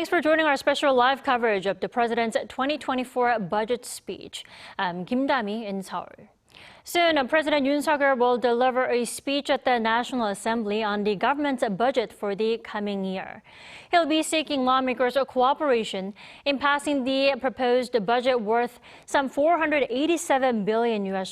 Thanks for joining our special live coverage of the President's 2024 budget speech. I'm Kim Dami in Seoul. Soon, President Yoon Suk-yeol will deliver a speech at the National Assembly on the government's budget for the coming year. He'll be seeking lawmakers' cooperation in passing the proposed budget worth some $487 billion.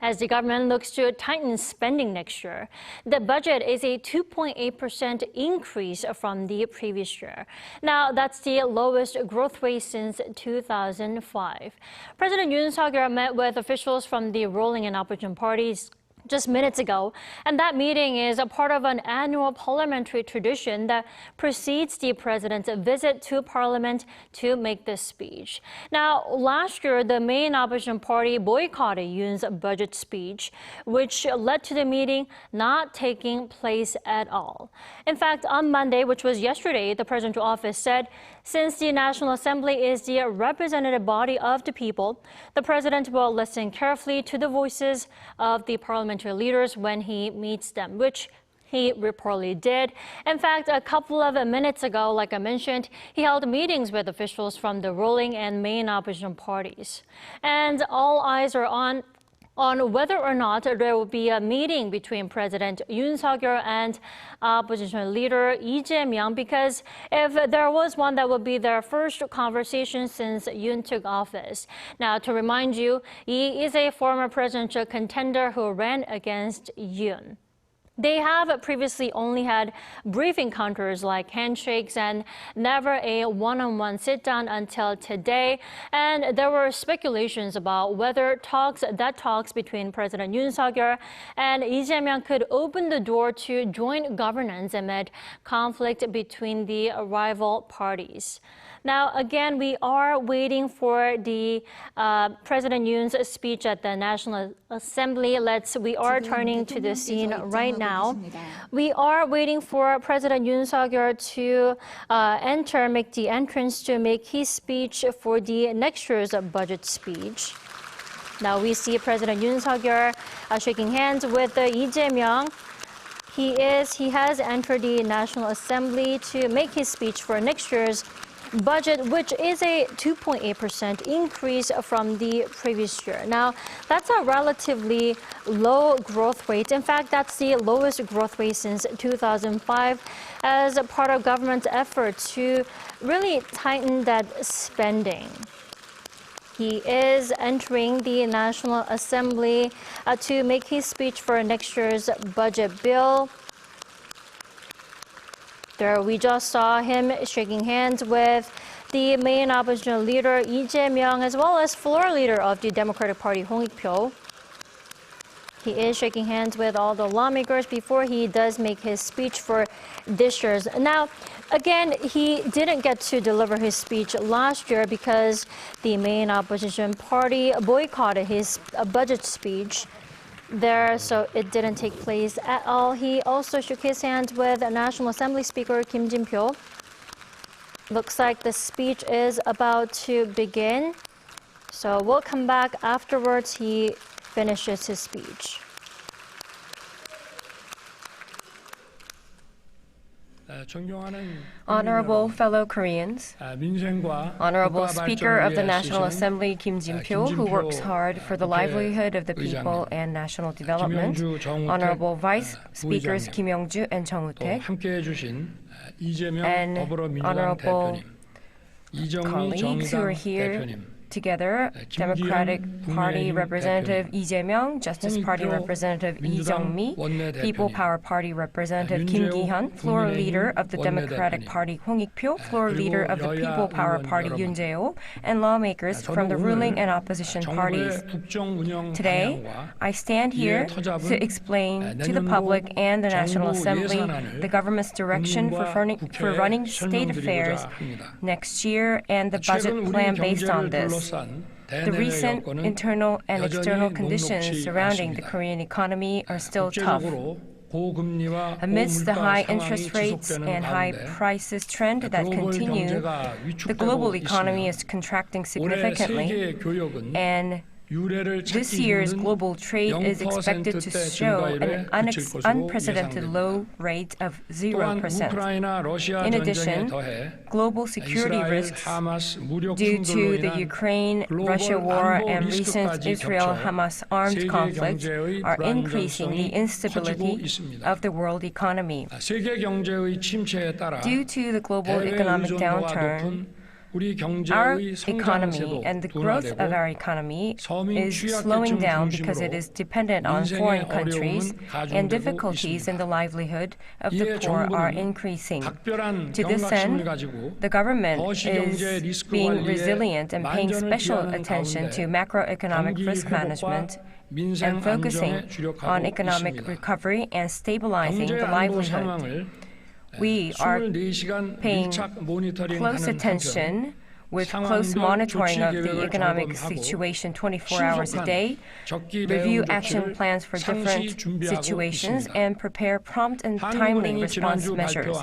As the government looks to tighten spending next year, the budget is a 2.8% increase from the previous year. Now, that's the lowest growth rate since 2005. President Yoon Suk-yeol met with officials from the ruling and opposition parties just minutes ago, and that meeting is a part of an annual parliamentary tradition that precedes the president's visit to parliament to make this speech. Now, last year, the main opposition party boycotted Yoon's budget speech, which led to the meeting not taking place at all. In fact, on Monday, which was yesterday, the president's office said, since the National Assembly is the representative body of the people, the president will listen carefully to the voices of the parliamentary leaders when he meets them, which he reportedly did. In fact, a couple of minutes ago, like I mentioned, he held meetings with officials from the ruling and main opposition parties. And all eyes are on whether or not there will be a meeting between President Yoon Suk-yeol and opposition leader Lee Jae-myung, because if there was one, that would be their first conversation since Yoon took office. Now, to remind you, Lee is a former presidential contender who ran against Yoon. They have previously only had brief encounters like handshakes and never a one-on-one sit-down until today. And there were speculations about whether talks between President Yoon Suk-yeol and Lee Jae-myung could open the door to joint governance amid conflict between the rival parties. Now, again, we are waiting for the President Yoon's speech at the National Assembly. We are turning to the scene right now. We are waiting for President Yoon Suk-yeol to make the entrance to make his speech for the next year's budget speech. Now, we see President Yoon Suk-yeol shaking hands with Lee Jae-myung. He has entered the National Assembly to make his speech for next year's budget, which is a 2.8% increase from the previous year. Now, that's a relatively low growth rate. In fact, that's the lowest growth rate since 2005 as a part of government's effort to really tighten that spending. He is entering the National Assembly to make his speech for next year's budget bill. There, we just saw him shaking hands with the main opposition leader, Lee Jae-myung, as well as floor leader of the Democratic Party, Hong Ik-pyo. He is shaking hands with all the lawmakers before he does make his speech for this year's. Now, again, he didn't get to deliver his speech last year because the main opposition party boycotted his budget speech there, so it didn't take place at all. He also shook his hands with National Assembly Speaker Kim Jin-pyo. Looks like the speech is about to begin, so we'll come back afterwards he finishes his speech. Honorable fellow Koreans, Honorable Speaker of the National Assembly Kim Jin-pyo, who works hard for the livelihood of the people and national development, Honorable Vice Speakers Kim Young-ju and Chung Woo-taek, and Honorable colleagues who are here together, Democratic Party Representative Lee Jae-myung, Justice Party Representative Lee Jung-mi, People Power Party Representative Kim Ki-hyun, floor leader of the Democratic Party Hong Ik-pyo, floor leader of the People Power Party Yoon Jae-ho, and lawmakers from the ruling and opposition parties. Today, I stand here to explain to the public and the National Assembly the government's direction for running state affairs next year and the budget plan based on this. The recent internal and external conditions surrounding the Korean economy are still tough. Amidst the high interest rates and high prices trend that continue, the global economy is contracting significantly, and This year's global trade is expected to show an unprecedented low rate of 0%. In addition, global security risks due to the Ukraine-Russia war and recent Israel-Hamas armed conflict are increasing the instability of the world economy. Due to the global economic downturn, our economy and the growth of our economy is slowing down because it is dependent on foreign countries, and difficulties in the livelihood of the poor are increasing. To this end, the government is being resilient and paying special attention to macroeconomic risk management and focusing on economic recovery and stabilizing the livelihood. We are paying close attention with close monitoring of the economic situation 24 hours a day, review action plans for different situations, and prepare prompt and timely response measures.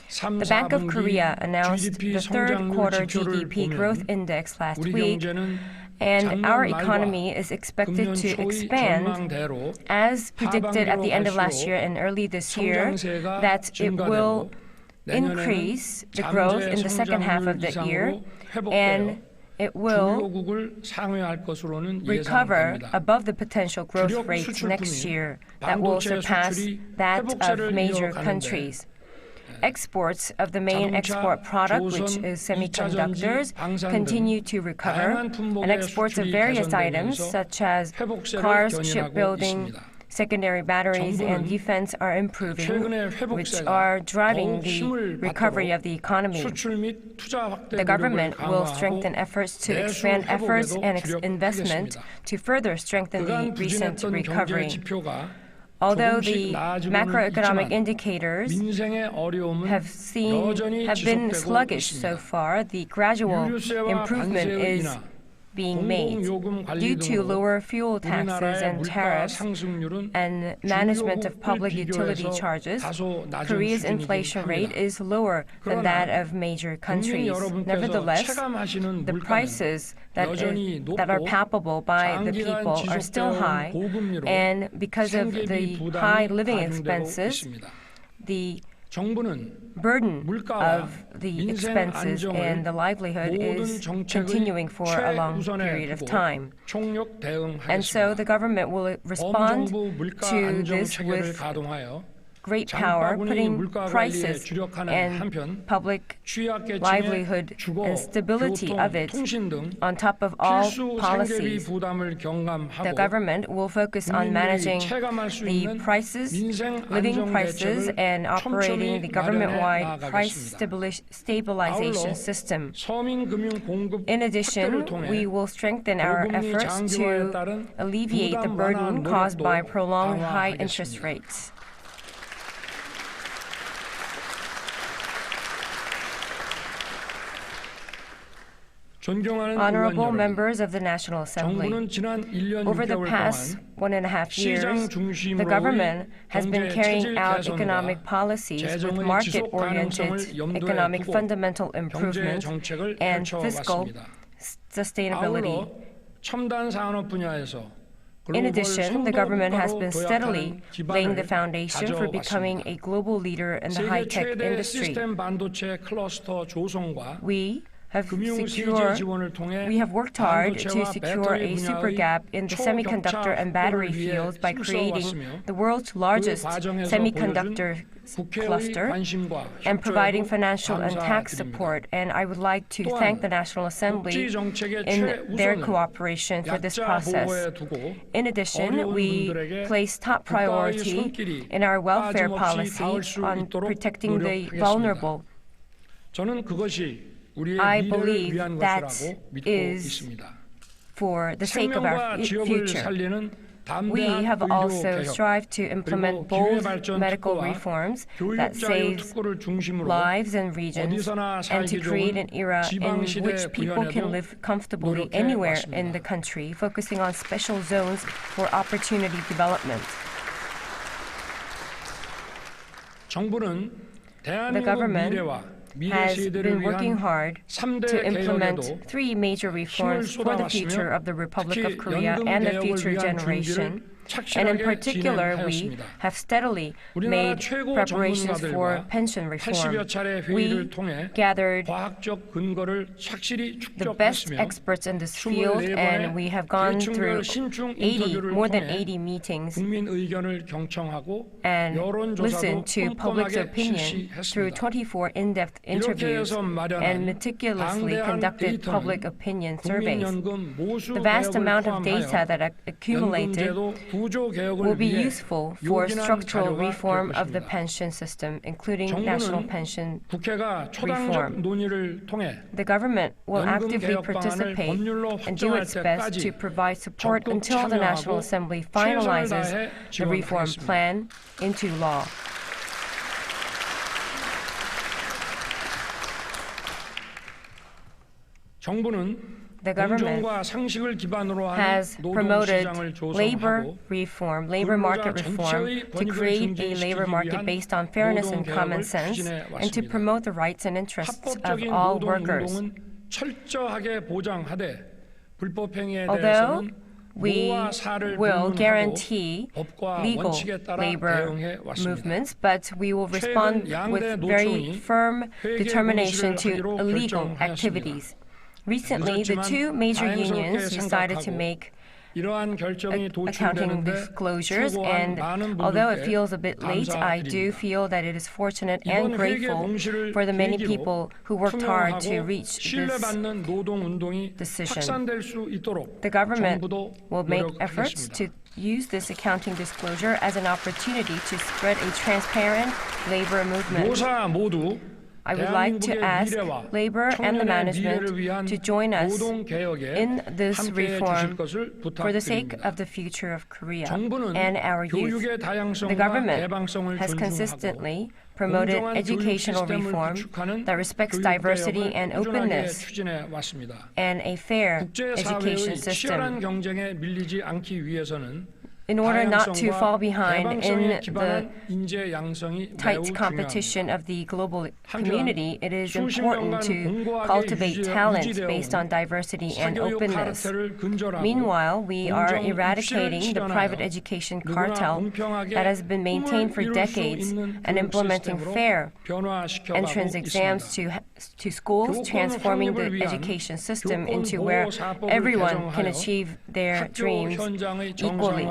The Bank of Korea announced the third quarter GDP growth index last week, and our economy is expected to expand as predicted at the end of last year and early this year, that it will increase the growth in the second half of the year, and it will recover above the potential growth rates next year that will surpass that of major countries. Exports of the main export product, which is semiconductors, continue to recover, and exports of various items such as cars, shipbuilding, secondary batteries, and defense are improving, which are driving the recovery of the economy. The government will strengthen efforts to expand efforts and investment to further strengthen the recent recovery. Although the macroeconomic indicators have been sluggish so far, the gradual improvement is being made. Due to lower fuel taxes and tariffs and management of public utility charges, Korea's inflation rate is lower than that of major countries. Nevertheless, the prices that are palpable by the people are still high, and because of the high living expenses, the burden of the expenses and the livelihood is continuing for a long period of time. And so the government will respond to this with great power, putting prices and public livelihood and stability of it on top of all policies. The government will focus on managing the prices, living prices, and operating the government-wide price stabilization system. In addition, we will strengthen our efforts to alleviate the burden caused by prolonged high interest rates. Honorable members of the National Assembly, over the past 1.5 years, the government has been carrying out economic policies with market-oriented economic fundamental improvement and fiscal sustainability. In addition, the government has been steadily laying the foundation for becoming a global leader in the high-tech industry. We have worked hard to secure a super gap in the semiconductor and battery fields by creating the world's largest semiconductor cluster and providing financial and tax support. And I would like to thank the National Assembly in their cooperation for this process. In addition, we place top priority in our welfare policy on protecting the vulnerable. I believe that is for the sake of our future. We have also strived to implement bold medical reforms that save lives and regions, and to create an era in which people can live comfortably anywhere in the country, focusing on special zones for opportunity development. The government has been working hard to implement 3 major reforms for the future of the Republic of Korea and the future generation. And in particular, we have steadily made preparations for pension reform. We gathered the best experts in this field, and we have gone through more than 80 meetings and listened to public opinion through 24 in-depth interviews and meticulously conducted public opinion surveys. The vast amount of data that accumulated will be useful for structural reform of the pension system, including national pension reform. The government will actively participate and do its best to provide support until the National Assembly finalizes the reform plan into law. The government has promoted labor reform, labor market reform, to create a labor market based on fairness and common sense, and to promote the rights and interests of all workers. Although we will guarantee legal labor movements, but we will respond with very firm determination to illegal activities. Recently, the 2 major unions decided to make accounting disclosures, and although it feels a bit late, I do feel that it is fortunate and grateful for the many people who worked hard to reach this decision. The government will make efforts to use this accounting disclosure as an opportunity to spread a transparent labor movement. I would like to ask labor and the management to join us in this reform for the sake of the future of Korea and our youth. The government has consistently promoted educational reform that respects diversity and openness and a fair education system. In order not to fall behind in the tight competition of the global community, it is important to cultivate talent based on diversity and openness. Meanwhile, we are eradicating the private education cartel that has been maintained for decades and implementing fair entrance exams to schools, transforming the education system into where everyone can achieve their dreams equally.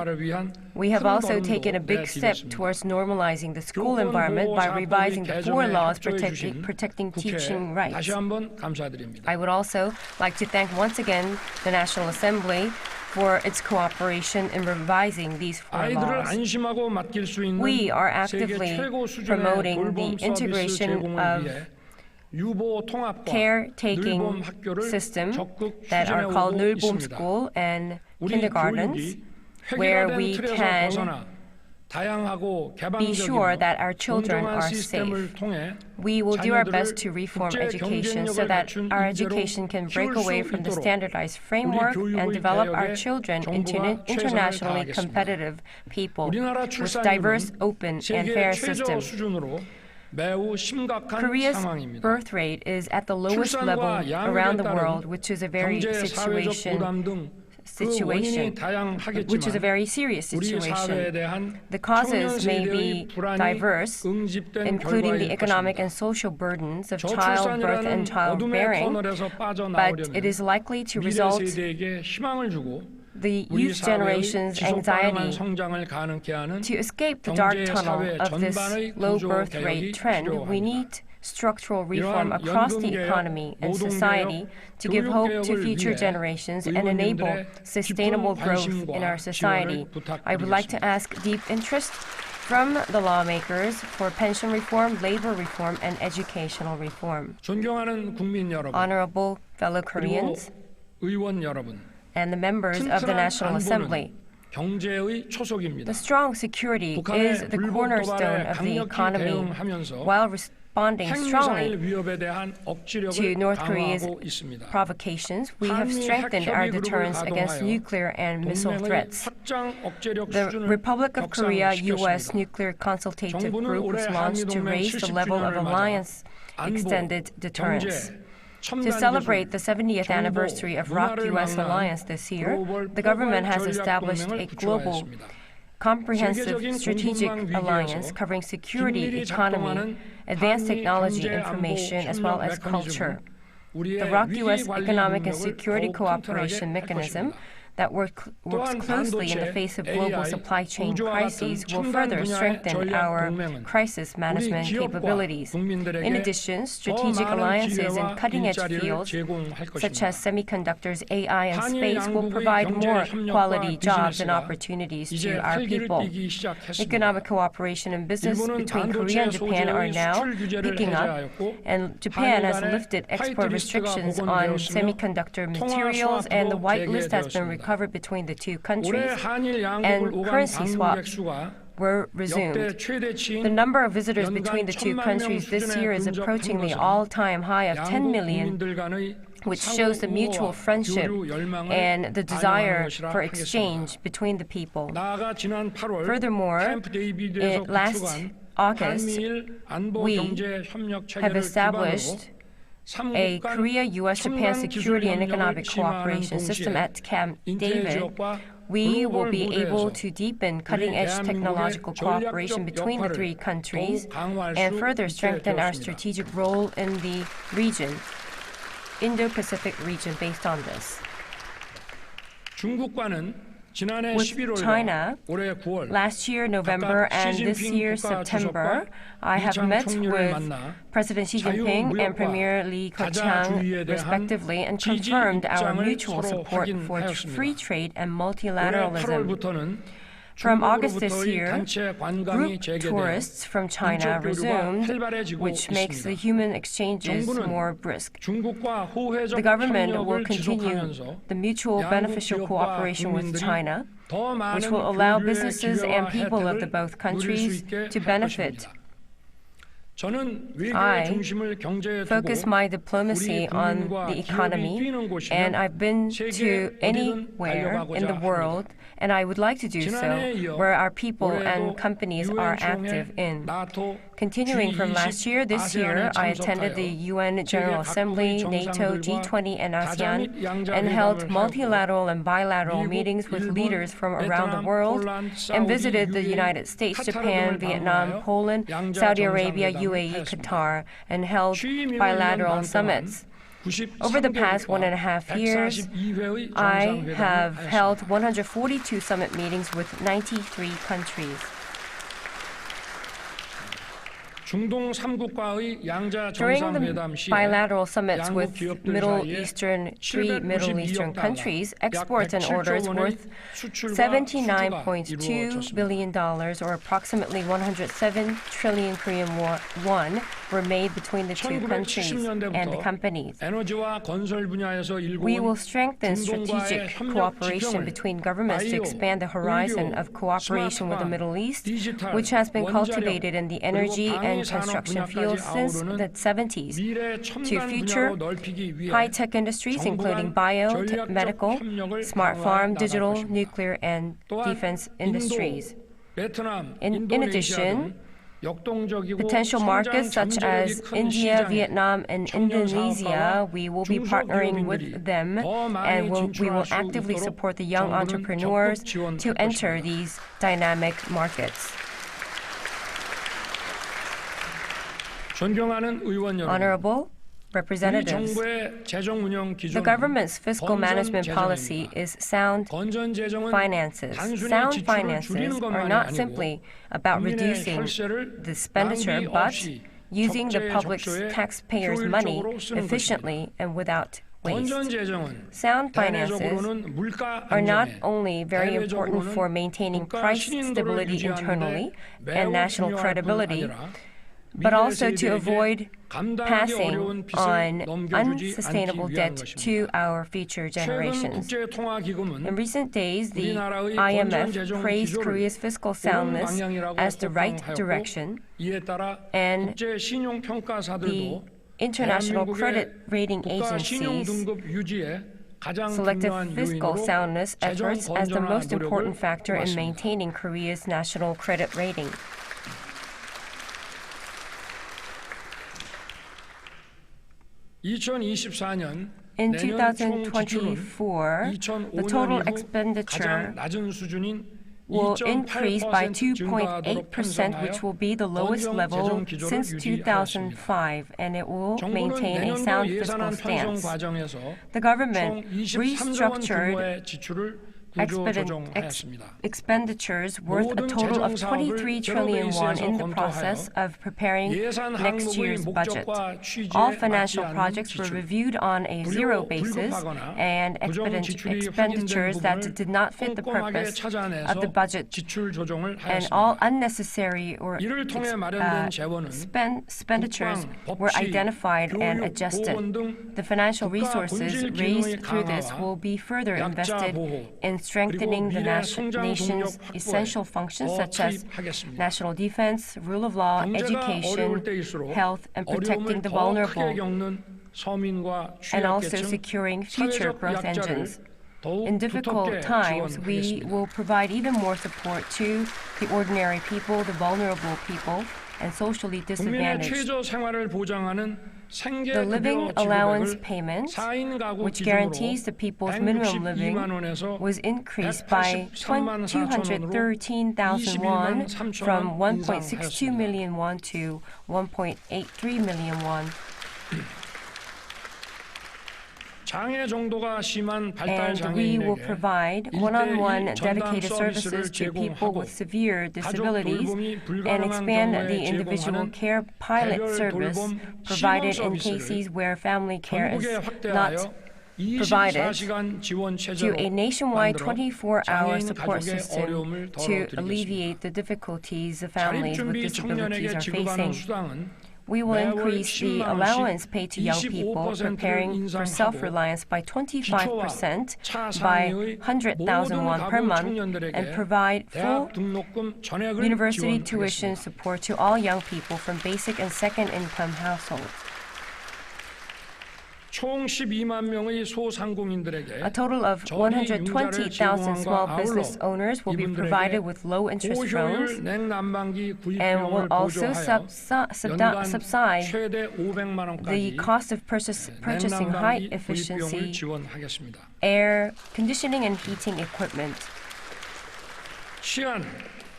We have also taken a big step towards normalizing the school environment by revising the 4 laws protecting teaching rights. I would also like to thank once again the National Assembly for its cooperation in revising these 4 laws. We are actively promoting the integration of caretaking systems that are called Nulbom School and kindergartens, where we can be sure that our children are safe. We will do our best to reform education so that our education can break away from the standardized framework and develop our children into an internationally competitive people with diverse, open, and fair systems. Korea's birth rate is at the lowest level around the world, which is a very serious situation. The causes may be diverse, including the economic and social burdens of childbirth and childbearing, but it is likely to result the youth generation's anxiety. To escape the dark tunnel of this low birth rate trend, we need structural reform across the economy and society to give hope to future generations and enable sustainable growth in our society. I would like to ask deep interest from the lawmakers for pension reform, labor reform, and educational reform. Honorable fellow Koreans and the members of the National Assembly, the strong security is the cornerstone of the economy. While responding strongly to North Korea's provocations, we have strengthened our deterrence against nuclear and missile threats. The Republic of Korea U.S. Nuclear Consultative Group was launched to raise the level of alliance extended deterrence. To celebrate the 70th anniversary of ROK-US alliance this year, the government has established a global, comprehensive strategic alliance covering security, economy, advanced technology, information, as well as culture. The ROK-US Economic and Security Cooperation Mechanism that works closely in the face of global supply chain crises will further strengthen our crisis management capabilities. In addition, strategic alliances in cutting-edge fields such as semiconductors, AI, and space will provide more quality jobs and opportunities to our people. Economic cooperation and business between Korea and Japan are now picking up, and Japan has lifted export restrictions on semiconductor materials, and the white list has been recovered between the two countries, and currency swaps were resumed. The number of visitors between the two countries this year is approaching the all-time high of 10 million, which shows the mutual friendship and the desire for exchange between the people. Furthermore, last August, we have established a Korea-US-Japan security and economic cooperation system at Camp David. We will be able to deepen cutting-edge technological cooperation between the three countries and further strengthen our strategic role in the region, Indo-Pacific region, based on this. With China, last year, November, and this year, September, I have met with President Xi Jinping and Premier Li Keqiang, respectively, and confirmed our mutual support for free trade and multilateralism. From August this year, group tourists from China resumed, which makes the human exchanges more brisk. The government will continue the mutual beneficial cooperation with China, which will allow businesses and people of the both countries to benefit. I focus my diplomacy on the economy, and I've been to anywhere in the world, and I would like to do so, where our people and companies are active in. Continuing from last year, this year, I attended the UN General Assembly, NATO, G20, and ASEAN, and held multilateral and bilateral meetings with leaders from around the world, and visited the United States, Japan, Vietnam, Poland, Saudi Arabia, UAE, Qatar, and held bilateral summits. Over the past 1.5 years, I have held 142 summit meetings with 93 countries. During the bilateral summits with three Middle Eastern countries, exports and orders worth $79.2 billion, or approximately 107 trillion Korean won, were made between the two countries and the companies. We will strengthen strategic cooperation between governments to expand the horizon of cooperation with the Middle East, which has been cultivated in the energy and construction fields since the 70s, to future high-tech industries including bio, medical, smart farm, digital, nuclear, and defense industries. In addition, potential markets such as India, Vietnam, and Indonesia, we will be partnering with them, and we will actively support the young entrepreneurs to enter these dynamic markets. Honorable representatives, the government's fiscal management policy is sound finances. Sound finances are not simply about reducing the expenditure, but using the public's taxpayers' money efficiently and without waste. Sound finances are not only very important for maintaining price stability internally and national credibility, but also to avoid passing on unsustainable debt to our future generations. In recent days, the IMF praised Korea's fiscal soundness as the right direction, and the international credit rating agencies selected fiscal soundness efforts as the most important factor in maintaining Korea's national credit rating. 2024년 In 내년 총 2024, 지출은 the total 2005년 이후 expenditure 가장 낮은 수준인 will increase by 2.8% 증가하도록 2.8%, which will be the lowest 건전 level 재정 기조를 since 유지하였습니다. 2005, and it will 정부는 maintain a 내년도 sound 예산안 fiscal 편성 stance. 과정에서 The government 총 23조 원 restructured 규모의 지출을 구조 조정하였습니다. expenditures worth a 모든 total of 재정 사업을 23 trillion won in the process of preparing 예산 next 항목의 year's budget. 목적과 취지에 All 맞지 financial 않는 projects were 지출, reviewed on a zero basis, 불급하거나 and 부정 지출이 expenditures 확인된 that 부분을 did not fit the 꼼꼼하게 purpose of the 찾아내서 budget 지출 조정을 and all 하였습니다. unnecessary or 이를 통해 마련된 재원은 expenditures 국방, were 법치, identified and 교육, adjusted. 보건 등 The financial 국가 resources 본질 raised 기능의 through this 강화와 will be further 약자 invested 보호, in strengthening the 미래 성장 nation's 동력 essential 확보에 functions 더 such as 투입하겠습니다. national defense, rule of law, 경제가 education, 어려울 때일수록 health, and protecting 어려움을 the 더 크게 vulnerable, 겪는 서민과 and also 취약계층, securing future 사회적 growth 약자를 engines. 더욱 In difficult 두텁게 times, we 지원하겠습니다. will provide even more support to the ordinary people, the vulnerable people, and socially 국민의 disadvantaged. 최저 생활을 보장하는 The living 생계급여 allowance 지급액을 payment, 4인 가구 which 기준으로 guarantees the people's minimum living, 162만 원에서 was increased by 183만 4천 원으로 213,000 won 21만 3천 from 원 1.62 인상하였습니다. million won to 1.83 million won. 장애 정도가 심한 발달 And we will 장애인에게 provide 1:1 one-on-one 전담 dedicated services 서비스를 to people 제공하고 with severe 가족 disabilities 돌봄이 and 불가능한 expand 경우에 the individual 제공하는 care pilot 개별 service 돌봄 provided 시범 in 서비스를 cases where family care is 전국에 not 확대하여 provided 24시간 지원 to 체제로 a nationwide 만들어 24-hour 장애인 support 가족의 system 어려움을 to 덜어드리겠습니다. alleviate the difficulties the families with 자립준비 disabilities 청년에게 are 지급하는 facing. 수당은 We will 매월 increase the 10만 allowance 원씩 paid to young people 25%를 preparing for 인상하고 self-reliance by 25% 차 by 상위의 100,000 won per 모든 month 청년들에게 and provide full 대학 등록금 전액을 university tuition 지원하겠습니다. support to all young people from basic and second income households. 총 12만 명의 소상공인들에게 A total of 120,000 small business owners will be provided with low interest loans 고효율 냉난방기 구입 and will 비용을 also 보조하여 연간 subside 최대 500만 the 원까지 cost of purchasing high 냉난방기 구입 비용을 efficiency 지원하겠습니다. air conditioning and heating equipment. 치안,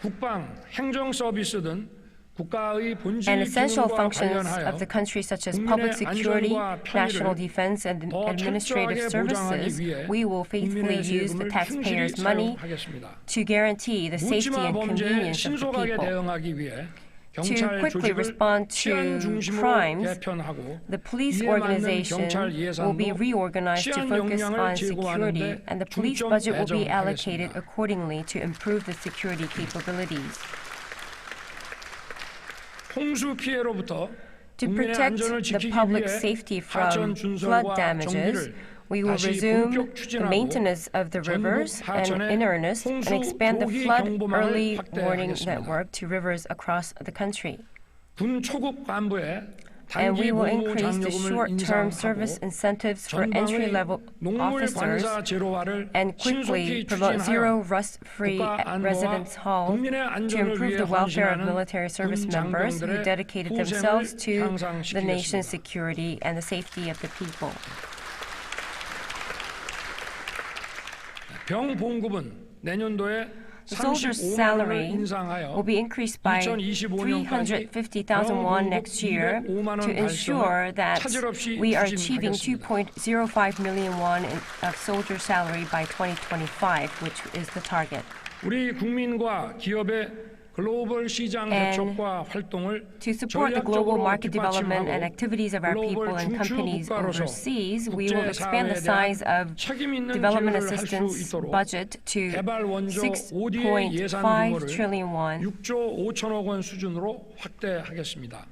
국방, 행정 서비스 등 국가의 본질 And essential 기능과 functions 관련하여 of the country such as 국민의 public security, 안전과 national 편의를 defense, and 더 administrative 철저하게 보장하기 services, 위해 we will faithfully 국민의 use the 세금을 taxpayers' 충실히 money 사용하겠습니다. to guarantee the safety 묻지마 and 범죄에 convenience of the 신속하게 people. 대응하기 위해 To 경찰 quickly 조직을 respond 치안 to 중심으로 crimes, 개편하고 the police 이에 맞는 organization 경찰 will be 예산도 reorganized to 치안 focus 역량을 on security, 제고하는데 and the police 중점 budget will be allocated 배정하겠습니다. accordingly to improve the security capabilities. 홍수 피해로부터 To 국민의 protect 안전을 the 지키기 public 위해 safety 하천 from flood 준설과 damages, 정비를 we will 다시 resume 본격 the 추진하고 maintenance of the 전국 rivers and 하천에 in earnest and 홍수 expand the 조기 flood 경보망을 early warning 확대하겠습니다. network to rivers across the country. 군 초급 간부에 And 단기 we will 복무 increase the 장려금을 short-term service 인상하고 incentives for 전방의 entry-level 농물 officers 관사 제로화를 and quickly 신속히 promote zero 추진하여 rust-free 국가 안보와 residence halls 국민의 to 안전을 improve 위해 the welfare of 헌신하는 military service 군 members who 장병들의 dedicated 후생을 themselves to the nation's 향상시키겠습니다. security and the safety of the people. 병 봉급은 내년도에 The soldier's 35만 원을 salary 인상하여 will be increased by 2025년까지 350,000 won next year to ensure that we are achieving 2.05 million won of soldier salary by 2025, which is the target. 우리 국민과 기업의 글로벌 시장 개척과 활동을 To support the global 전략적으로 market development and 뒷받침하고 activities of our people 글로벌 and 중추 companies 국가로서 overseas, we will expand the 국제사회에 size 대한 of 책임 있는 development 기여를 할 수 assistance 있도록 budget to 개발 원조 5D의 예산 6.5 규모를 trillion won. 6조 5천억 원 수준으로 확대하겠습니다.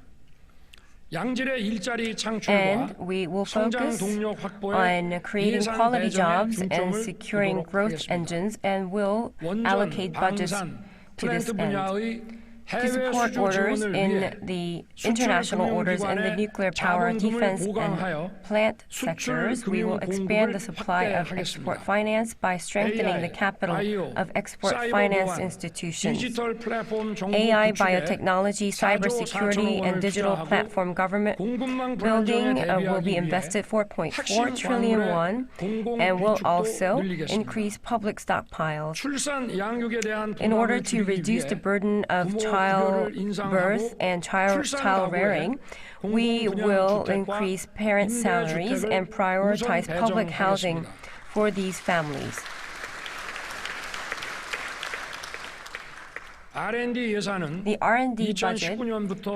양질의 일자리 창출과 And we will 성장 focus 동력 확보에 on creating 예산 quality 배정에 jobs and 중점을 securing 두도록 growth 하겠습니다. engines and will 원전, allocate budgets 방산, to this 플랜트 end. 분야의 to support orders in the international orders in the nuclear power, defense, and plant sectors, we will expand the supply of export finance by strengthening the capital of export finance institutions. AI, biotechnology, cybersecurity, and digital platform government building will be invested 4.4 trillion won and will also increase public stockpiles. In order to reduce the burden of childbirth and child rearing, we will increase parents' salaries and prioritize public housing for these families. The R&D budget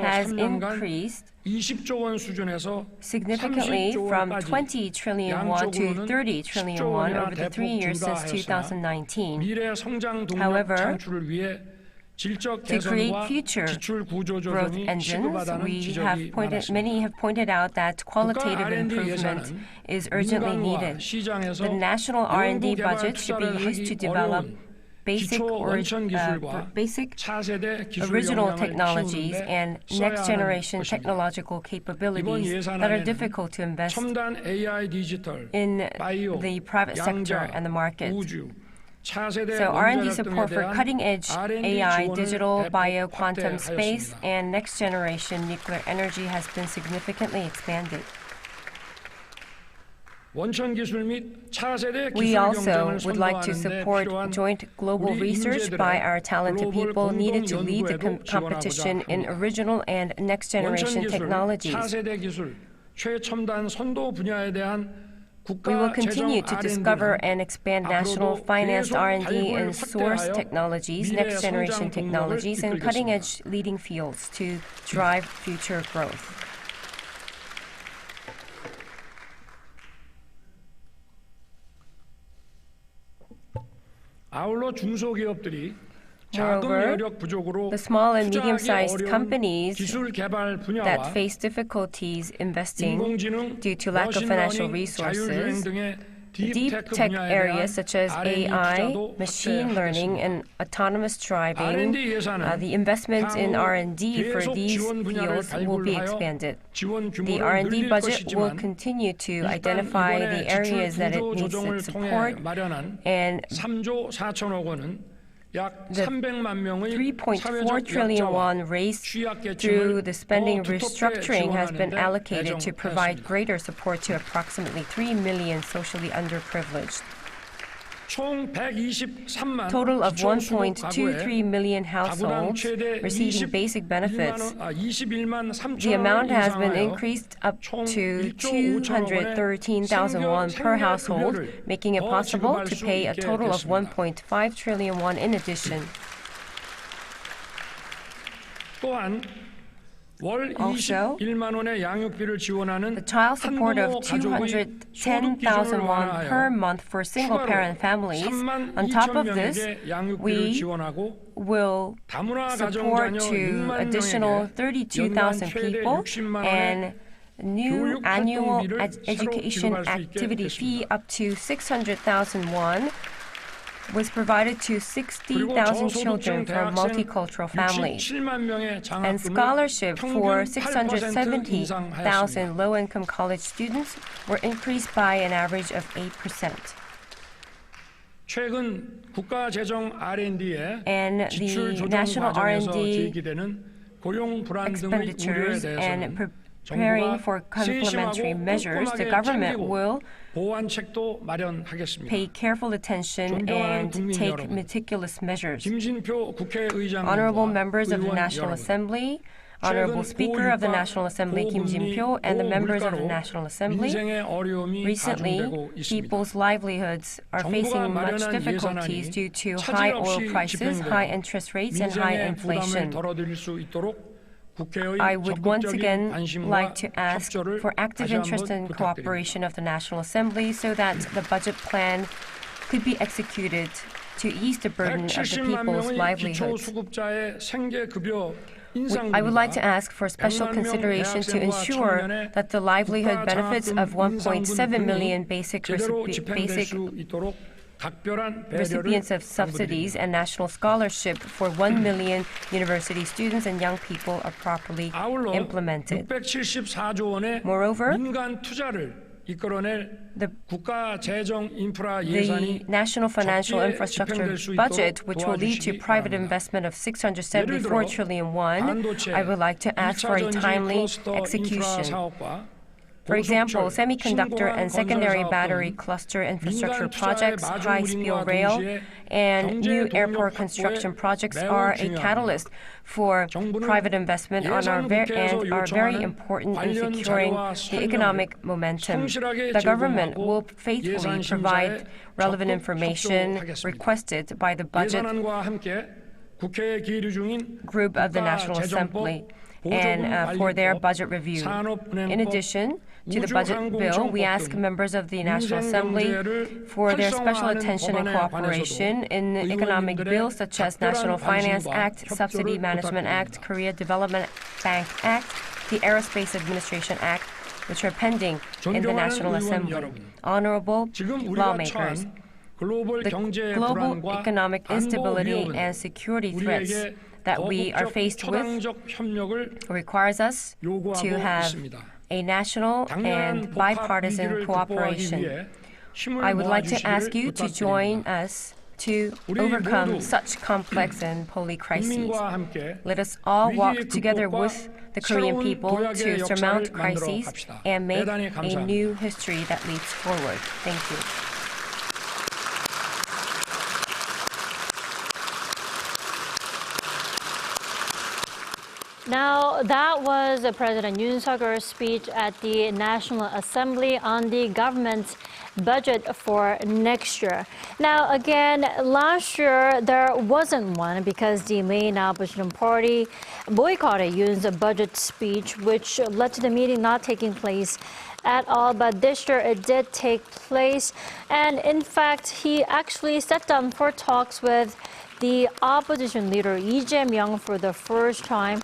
has increased significantly from 20 trillion won to 30 trillion won over the 3 years since 2019. However, to create future growth engines, many have pointed out that qualitative improvement is urgently needed. The national R&D budget should be used to develop basic original technologies and next-generation technological capabilities that are difficult to invest in the private sector and the market. So R&D support for cutting-edge AI, digital, bio, quantum, space, and next-generation nuclear energy has been significantly expanded. We also would like to support joint global research by our talented people needed to lead the competition in original and next-generation technologies. We will continue to discover and expand national financed R&D in source technologies, next-generation technologies, and cutting-edge leading fields to drive future growth. Moreover, the small and medium-sized companies that face difficulties investing due to lack of financial resources, deep tech areas such as AI, machine learning, and autonomous driving, the investments in R&D for these fields will be expanded. The R&D budget will continue to identify the areas that it needs its support, and the 3.4 trillion won raised through the spending restructuring has been allocated to provide greater support to approximately 3 million socially underprivileged. Total of 1.23 million households receiving basic benefits. The amount has been increased up to 213,000 won per household, making it possible to pay a total of 1.5 trillion won in addition. Also, the child support of 210,000 won per month for single-parent families. On top of this, we will support to additional 32,000 people and new annual education activity fee up to 600,000 won was provided to 60,000 children from multicultural families, and scholarship for 670,000 low-income college students were increased by an average of 8%. And the national R&D expenditures and preparing for complementary measures, the government will pay careful attention and take meticulous measures. Honorable members of the National Assembly, Honorable Speaker of the National Assembly Kim Jin-pyo, and the members of the National Assembly, recently, people's livelihoods are facing much difficulties due to high oil prices, high interest rates, and high inflation. I would once again like to ask for active interest and cooperation of the National Assembly so that the budget plan could be executed to ease the burden of the people's livelihoods. I would like to ask for special consideration to ensure that the livelihood benefits of 1.7 million basic recipients of subsidies and national scholarship for 1 million university students and young people are properly implemented. Moreover, the National Financial Infrastructure Budget, which will lead to private investment of 674 trillion won, I would like to ask for a timely execution. For example, semiconductor and secondary battery cluster infrastructure projects, high-speed rail, and new airport construction projects are a catalyst for private investment and are very important in securing the economic momentum. The government will faithfully provide relevant information requested by the budget group of the National Assembly and for their budget review. In addition to the budget bill, we ask members of the National Assembly for their special attention and cooperation in economic bills such as National Finance Act, Subsidy Management Act, Korea Development Bank Act, the Aerospace Administration Act, which are pending in the National Assembly. Honorable lawmakers, the global economic instability and security threats that we are faced with requires us to have a national and bipartisan cooperation. I would like to ask you to join us to overcome such complex and polycrises. Let us all walk together with the Korean people to surmount crises and make a new history that leads forward. Thank you. Now, that was President Yoon Suk-yeol's speech at the National Assembly on the government's budget for next year. Now, again, last year there wasn't one because the main opposition party boycotted Yoon's budget speech, which led to the meeting not taking place at all. But this year it did take place. And in fact, he actually sat down for talks with the opposition leader Lee Jae-myung for the first time.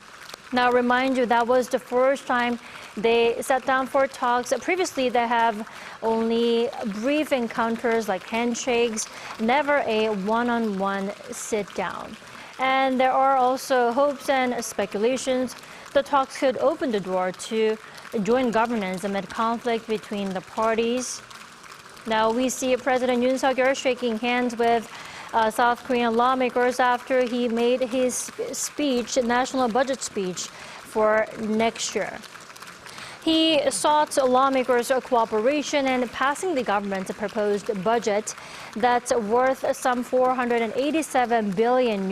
Now, remind you, that was the first time they sat down for talks. Previously, they have only brief encounters like handshakes, never a one-on-one sit-down. And there are also hopes and speculations the talks could open the door to joint governance amid conflict between the parties. Now, we see President Yoon Suk-yeol shaking hands with South Korean lawmakers after he made his speech, national budget speech for next year. He sought lawmakers' cooperation in passing the government's proposed budget that's worth some $487 billion.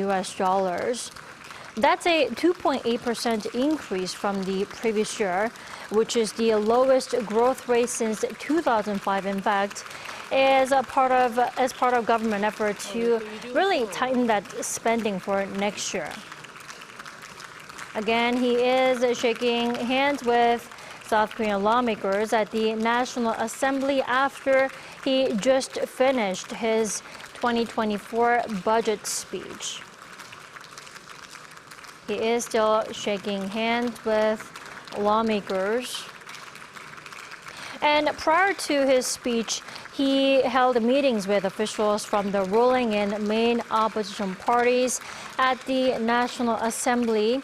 That's a 2.8% increase from the previous year, which is the lowest growth rate since 2005, in fact, as part of government effort to really tighten that spending for next year. Again, he is shaking hands with South Korean lawmakers at the National Assembly after he just finished his 2024 budget speech. He is still shaking hands with lawmakers. And prior to his speech, he held meetings with officials from the ruling and main opposition parties at the National Assembly.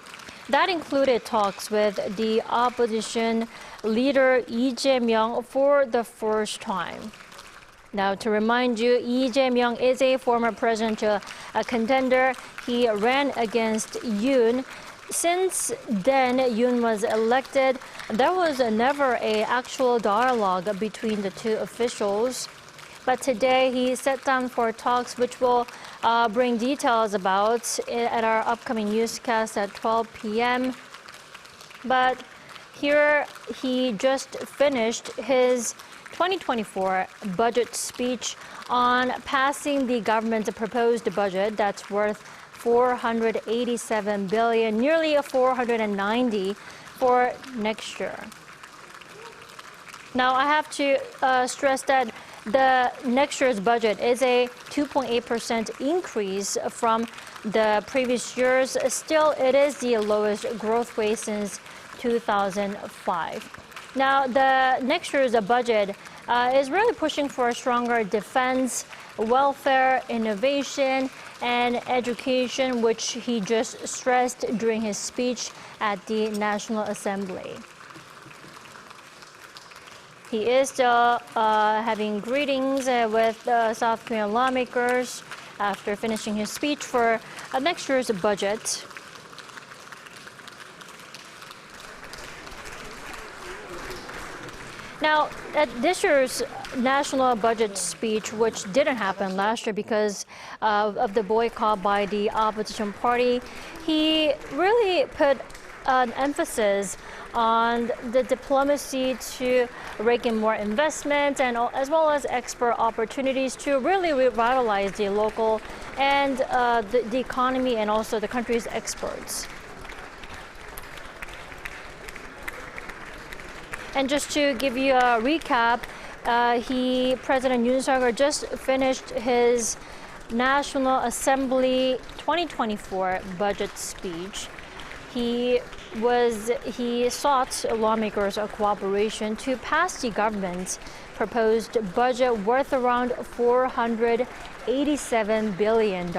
That included talks with the opposition leader Lee Jae-myung for the first time. Now, to remind you, Lee Jae-myung is a former presidential contender. He ran against Yoon. Since then, Yoon was elected. There was never an actual dialogue between the two officials. But today, he sat down for talks, which we'll bring details about at our upcoming newscast at 12 p.m. But here, he just finished his 2024 budget speech on passing the government's proposed budget that's worth $487 billion, nearly $490 for next year. Now, I have to stress that the next year's budget is a 2.8% increase from the previous years. Still, it is the lowest growth rate since 2005. Now, the next year's budget is really pushing for a stronger defense welfare, innovation, and education, which he just stressed during his speech at the National Assembly. He is still having greetings with South Korean lawmakers after finishing his speech for next year's budget. Now, at this year's national budget speech, which didn't happen last year because of the boycott by the opposition party, he really put an emphasis on the diplomacy to rake in more investment and as well as export opportunities to really revitalize the local and the economy and also the country's exports. And just to give you a recap, President Yoon Suk-yeol just finished his National Assembly 2024 budget speech. He sought lawmakers' cooperation to pass the government's proposed budget worth around $487 billion.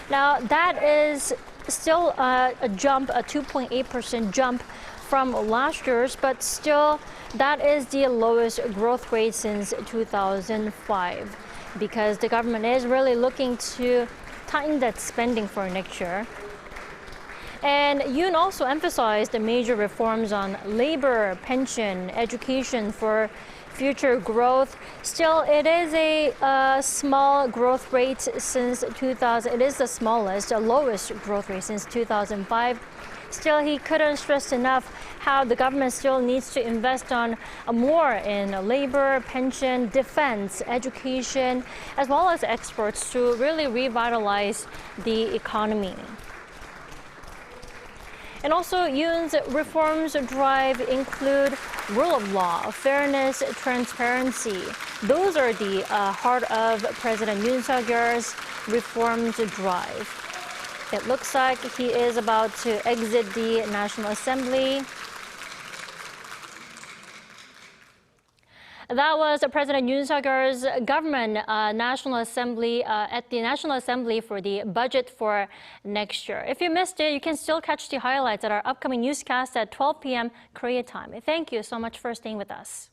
Now, that is still a jump, a 2.8% jump from last year's, but still that is the lowest growth rate since 2005 because the government is really looking to tighten that spending for next year. And Yoon also emphasized the major reforms on labor, pension, education for future growth. Still, it is a small growth rate since 2000. It is the smallest, the lowest growth rate since 2005. Still, he couldn't stress enough how the government still needs to invest on more in labor, pension, defense, education, as well as exports to really revitalize the economy. And also, Yoon's reforms drive include rule of law, fairness, transparency. Those are the heart of President Yoon Suk-yeol's reforms drive. It looks like he is about to exit the National Assembly. That was President Yoon Suk-yeol's government National Assembly at the National Assembly for the budget for next year. If you missed it, you can still catch the highlights at our upcoming newscast at 12 p.m. Korea time. Thank you so much for staying with us.